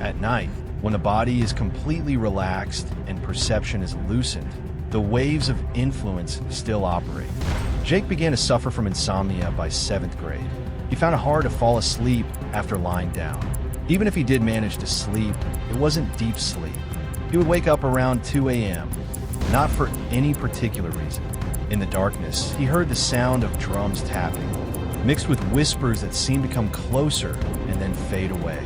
At night, when the body is completely relaxed and perception is loosened, the waves of influence still operate. Jake began to suffer from insomnia by 7th grade. He found it hard to fall asleep after lying down. Even if he did manage to sleep, it wasn't deep sleep. He would wake up around 2 a.m., not for any particular reason. In the darkness, he heard the sound of drums tapping, mixed with whispers that seemed to come closer and then fade away.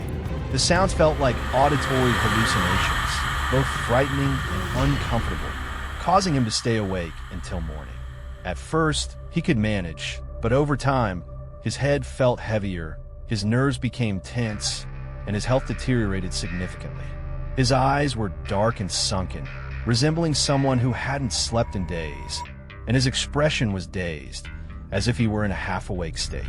The sounds felt like auditory hallucinations, both frightening and uncomfortable, causing him to stay awake until morning. At first, he could manage, but over time, his head felt heavier, his nerves became tense, and his health deteriorated significantly. His eyes were dark and sunken, resembling someone who hadn't slept in days, and his expression was dazed, as if he were in a half-awake state.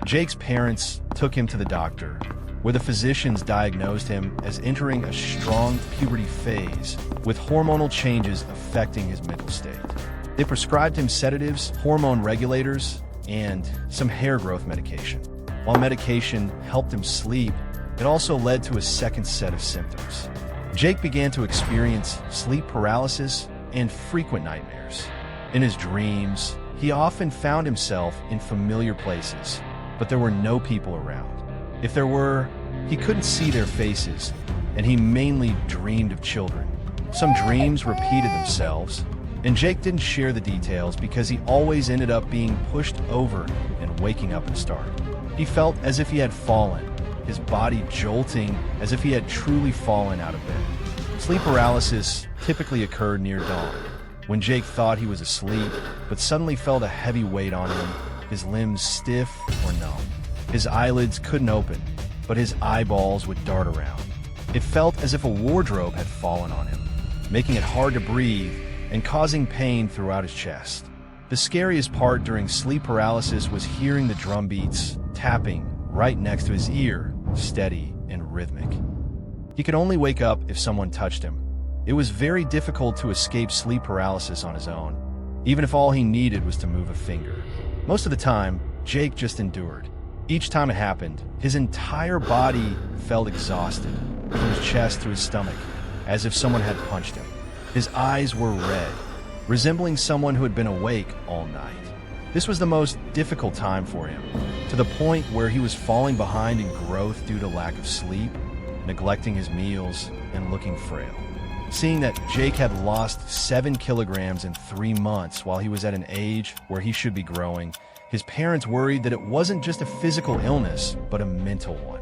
Jake's parents took him to the doctor, where the physicians diagnosed him as entering a strong puberty phase with hormonal changes affecting his mental state. They prescribed him sedatives, hormone regulators, and some hair growth medication. While medication helped him sleep, it also led to a second set of symptoms. Jake began to experience sleep paralysis and frequent nightmares. In his dreams, he often found himself in familiar places, but there were no people around. If there were, he couldn't see their faces, and he mainly dreamed of children. Some dreams repeated themselves, and Jake didn't share the details because he always ended up being pushed over and waking up and startled. He felt as if he had fallen, his body jolting as if he had truly fallen out of bed. Sleep paralysis typically occurred near dawn, when Jake thought he was asleep, but suddenly felt a heavy weight on him, his limbs stiff or numb. His eyelids couldn't open, but his eyeballs would dart around. It felt as if a wardrobe had fallen on him, making it hard to breathe and causing pain throughout his chest. The scariest part during sleep paralysis was hearing the drum beats tapping right next to his ear, steady and rhythmic. He could only wake up if someone touched him. It was very difficult to escape sleep paralysis on his own, even if all he needed was to move a finger. Most of the time, Jake just endured. Each time it happened, his entire body felt exhausted, from his chest to his stomach, as if someone had punched him. His eyes were red, resembling someone who had been awake all night. This was the most difficult time for him, to the point where he was falling behind in growth due to lack of sleep, neglecting his meals, and looking frail. Seeing that Jake had lost 7 kilograms in 3 months while he was at an age where he should be growing, his parents worried that it wasn't just a physical illness, but a mental one.